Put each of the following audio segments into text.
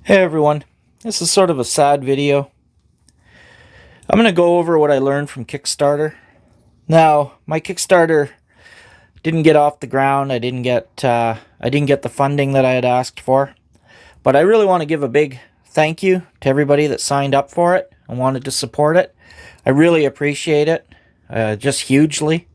Hey everyone, this is sort of a sad video. I'm going to go over what I learned from Kickstarter. Now, my Kickstarter didn't get off the ground. I didn't get the funding that I had asked for. But I really want to give a big thank you to everybody that signed up for it and wanted to support it. I really appreciate it, just hugely.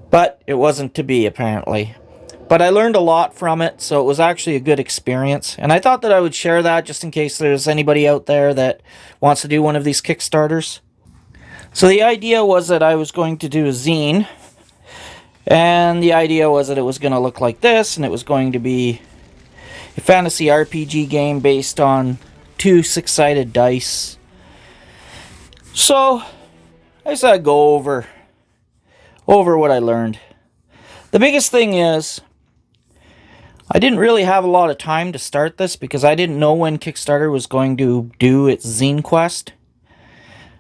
But it wasn't to be, apparently. But I learned a lot from it, so it was actually a good experience. And I thought that I would share that just in case there's anybody out there that wants to do one of these Kickstarters. So the idea was that I was going to do a zine. And the idea was that it was going to look like this, and it was going to be a fantasy RPG game based on 2 six-sided dice. So I just had to go over what I learned. The biggest thing is, I didn't really have a lot of time to start this because I didn't know when Kickstarter was going to do its zine quest.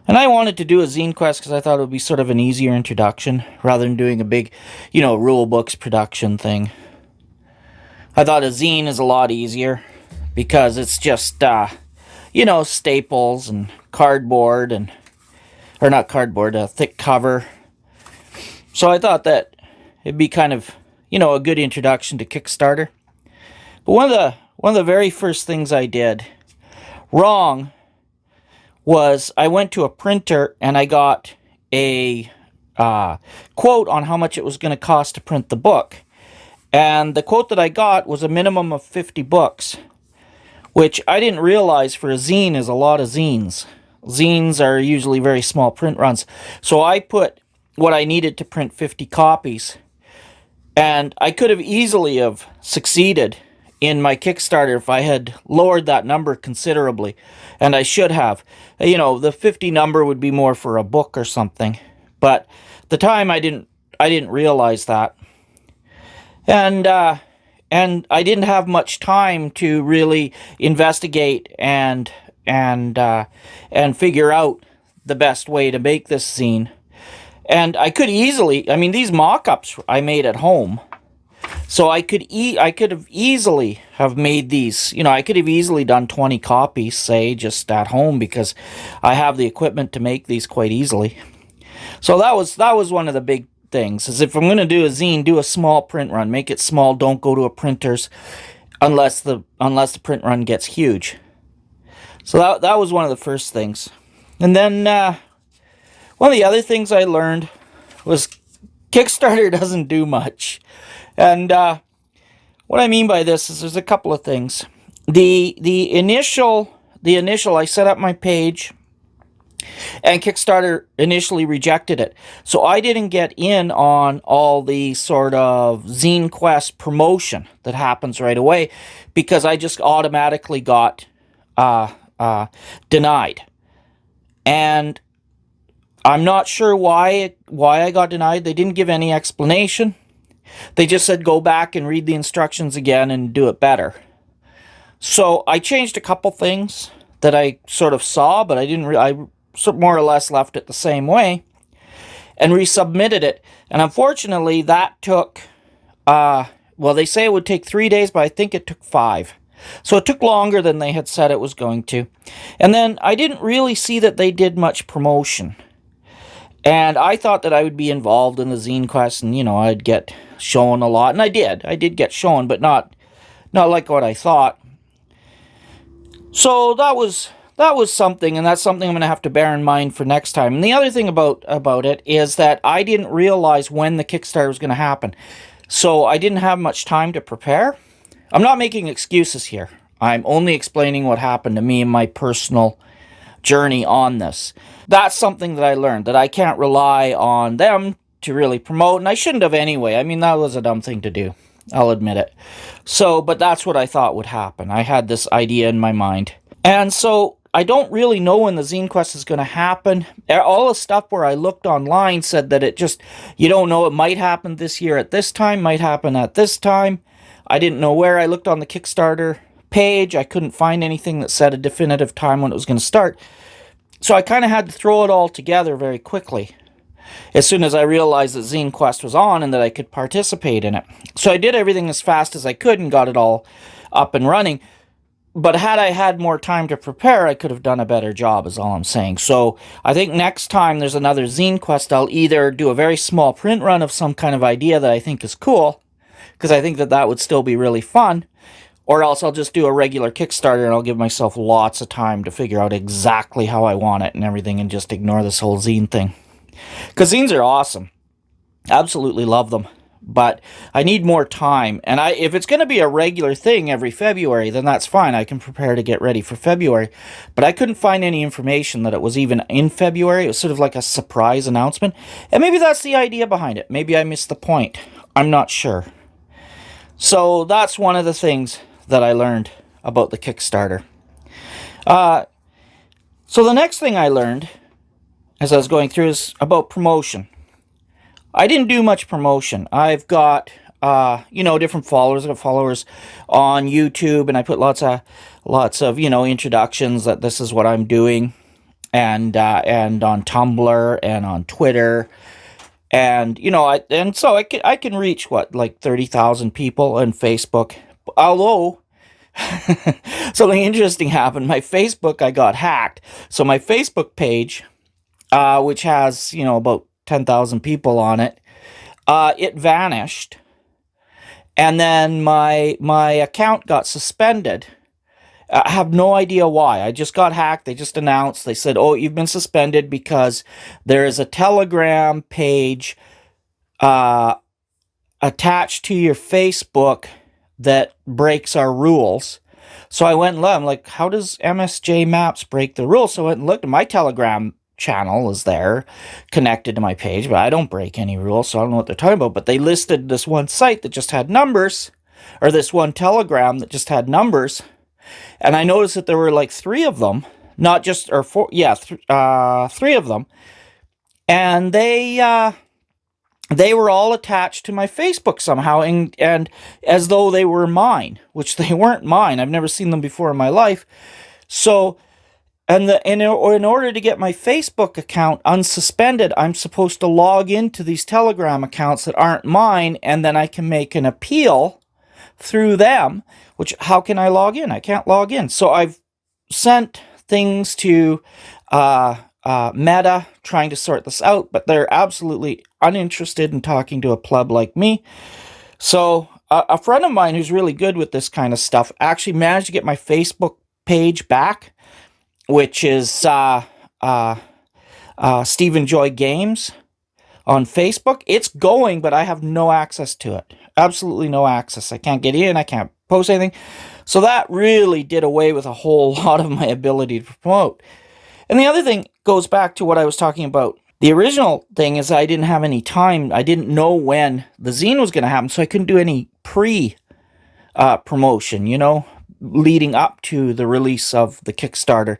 And I wanted to do a zine quest because I thought it would be sort of an easier introduction rather than doing a big, rule books production thing. I thought a zine is a lot easier because it's just, staples and cardboard or not cardboard, a thick cover. So I thought that it'd be kind of, a good introduction to Kickstarter. But one of the very first things I did wrong was I went to a printer and I got a quote on how much it was going to cost to print the book. And the quote that I got was a minimum of 50 books, which I didn't realize for a zine is a lot of zines. Zines are usually very small print runs. So I put what I needed to print 50 copies. And I could have easily have succeeded in my Kickstarter if I had lowered that number considerably. And I should have. The 50 number would be more for a book or something. But at the time I didn't realize that. And I didn't have much time to really investigate and figure out the best way to make this zine. And I could easily, these mock-ups I made at home. So I could have easily have made these, I could have easily done 20 copies, say, just at home because I have the equipment to make these quite easily. So that was one of the big things, is if I'm going to do a zine, do a small print run. Make it small, don't go to a printer's unless the print run gets huge. So that was one of the first things. And then one of the other things I learned was Kickstarter doesn't do much. And what I mean by this is there's a couple of things. The initial I set up my page and Kickstarter initially rejected it. So I didn't get in on all the sort of zine quest promotion that happens right away because I just automatically got denied. And I'm not sure why I got denied. They didn't give any explanation. They just said go back and read the instructions again and do it better. So I changed a couple things that I sort of saw, but I more or less left it the same way and resubmitted it. And unfortunately, that took, they say it would take 3 days, but I think it took 5. So it took longer than they had said it was going to. And then I didn't really see that they did much promotion. And I thought that I would be involved in the zine quest and, I'd get shown a lot. And I did. I did get shown, but not like what I thought. So that was something, and that's something I'm going to have to bear in mind for next time. And the other thing about it is that I didn't realize when the Kickstarter was going to happen. So I didn't have much time to prepare. I'm not making excuses here. I'm only explaining what happened to me in my personal journey on this. That's something that I learned, that I can't rely on them to really promote, and I shouldn't have anyway. That was a dumb thing to do. I'll admit it. So, but that's what I thought would happen. I had this idea in my mind. And so I don't really know when the zine quest is going to happen. All the stuff where I looked online said that it just, you don't know, it might happen this year at this time, might happen at this time. I didn't know where. I looked on the Kickstarter page. I couldn't find anything that said a definitive time when it was going to start. So I kind of had to throw it all together very quickly as soon as I realized that Zine Quest was on and that I could participate in it. So I did everything as fast as I could and got it all up and running. but had I had more time to prepare, I could have done a better job, is all I'm saying. So I think next time there's another zine quest, I'll either do a very small print run of some kind of idea that I think is cool, because I think that that would still be really fun, or else I'll just do a regular Kickstarter and I'll give myself lots of time to figure out exactly how I want it and everything, and just ignore this whole zine thing. Because zines are awesome. Absolutely love them. But I need more time. And if it's going to be a regular thing every February, then that's fine. I can prepare to get ready for February. But I couldn't find any information that it was even in February. It was sort of like a surprise announcement. And maybe that's the idea behind it. Maybe I missed the point. I'm not sure. So that's one of the things that I learned about the Kickstarter. So the next thing I learned as I was going through is about promotion. I didn't do much promotion. I've got, different followers. I've got followers on YouTube, and I put lots of, introductions that this is what I'm doing, and on Tumblr and on Twitter, and so I can reach like 30,000 people on Facebook. Although something interesting happened. My Facebook, I got hacked. So my Facebook page, which has about 10,000 people on it, it vanished, and then my account got suspended. I have no idea why. I just got hacked. They just announced. They said, "Oh, you've been suspended because there is a Telegram page attached to your Facebook that breaks our rules." So I went and looked. I'm like, "How does MSJ Maps break the rules?" So I went and looked, at my Telegram channel is there connected to my page, but I don't break any rules, so I don't know what they're talking about. But they listed this one site that just had numbers, or this one Telegram that just had numbers, and I noticed that there were like three of them, not just, or four, yeah, three of them, and they were all attached to my Facebook somehow, and as though they were mine, which they weren't mine. I've never seen them before in my life. So in order to get my Facebook account unsuspended, I'm supposed to log into these Telegram accounts that aren't mine, and then I can make an appeal through them, which, how can I log in? I can't log in. So I've sent things to Meta trying to sort this out, but they're absolutely uninterested in talking to a pleb like me. So a friend of mine who's really good with this kind of stuff actually managed to get my Facebook page back, which is Stephen Joy Games on Facebook. It's going, but I have no access to it. Absolutely no access. I can't get in. I can't post anything. So that really did away with a whole lot of my ability to promote. And the other thing goes back to what I was talking about. The original thing is I didn't have any time. I didn't know when the zine was going to happen, so I couldn't do any promotion, leading up to the release of the Kickstarter.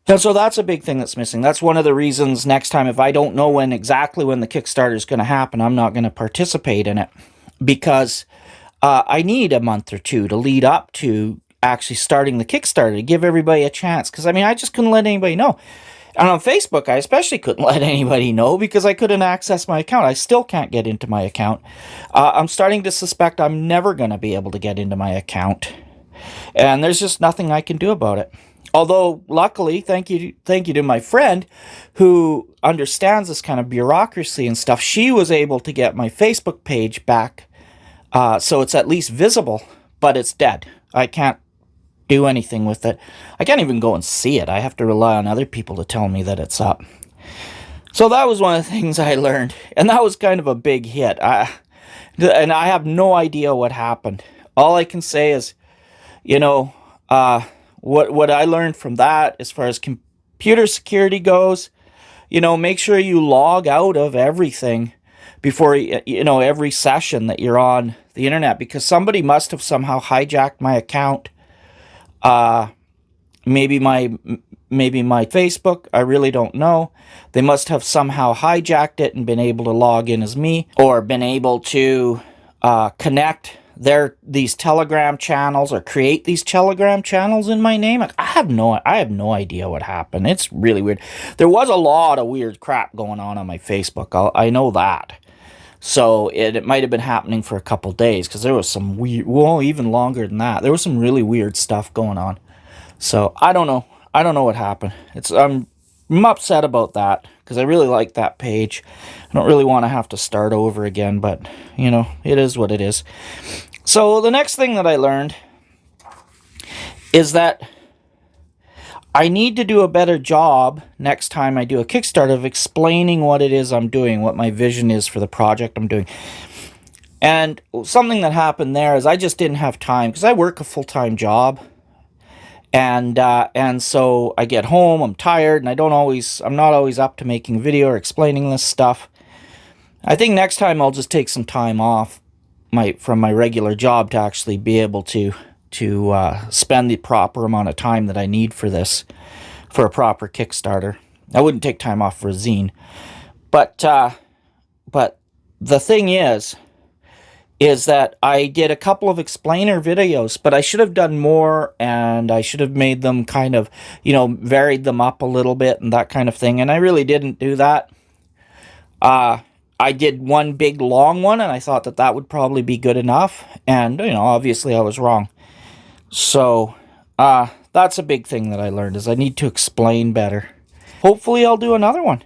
And so that's a big thing that's missing. That's one of the reasons next time, if I don't know exactly when the Kickstarter is going to happen, I'm not going to participate in it, because I need a month or two to lead up to actually starting the Kickstarter, to give everybody a chance. Because, I just couldn't let anybody know. And on Facebook, I especially couldn't let anybody know, because I couldn't access my account. I still can't get into my account. I'm starting to suspect I'm never going to be able to get into my account. And there's just nothing I can do about it. Although, luckily, thank you to my friend who understands this kind of bureaucracy and stuff, she was able to get my Facebook page back, so it's at least visible, but it's dead. I can't do anything with it. I can't even go and see it. I have to rely on other people to tell me that it's up. So that was one of the things I learned, and that was kind of a big hit. And I have no idea what happened. All I can say is, what I learned from that, as far as computer security goes, make sure you log out of everything before, every session that you're on the internet, because somebody must have somehow hijacked my account. Maybe my Facebook, I really don't know. They must have somehow hijacked it and been able to log in as me, or been able to connect these Telegram channels, or create these Telegram channels in my name. I have no idea what happened. It's really weird. There was a lot of weird crap going on my Facebook. I know that. So it might have been happening for a couple days, because there was some weird, well, even longer than that. There was some really weird stuff going on. So I don't know. I don't know what happened. I'm upset about that, because I really like that page. I don't really want to have to start over again, but you know, it is what it is. So the next thing that I learned is that I need to do a better job next time I do a Kickstarter of explaining what it is I'm doing, what my vision is for the project I'm doing. And something that happened there is I just didn't have time, because I work a full-time job. And so I get home, I'm tired, and I'm not always up to making video or explaining this stuff. I think next time I'll just take some time off from my regular job to actually be able to spend the proper amount of time that I need for this, for a proper Kickstarter. I wouldn't take time off for a zine. But the thing is that I did a couple of explainer videos, but I should have done more, and I should have made them kind of, you know, varied them up a little bit and that kind of thing, and I really didn't do that. I did one big long one, and I thought that would probably be good enough, and, you know, obviously I was wrong. So, that's a big thing that I learned, is I need to explain better. Hopefully I'll do another one.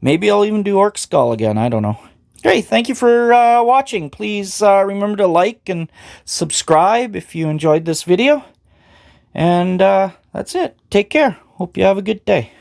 Maybe I'll even do Orc Skull again, I don't know. Great, thank you for watching. Please remember to like and subscribe if you enjoyed this video. And that's it. Take care. Hope you have a good day.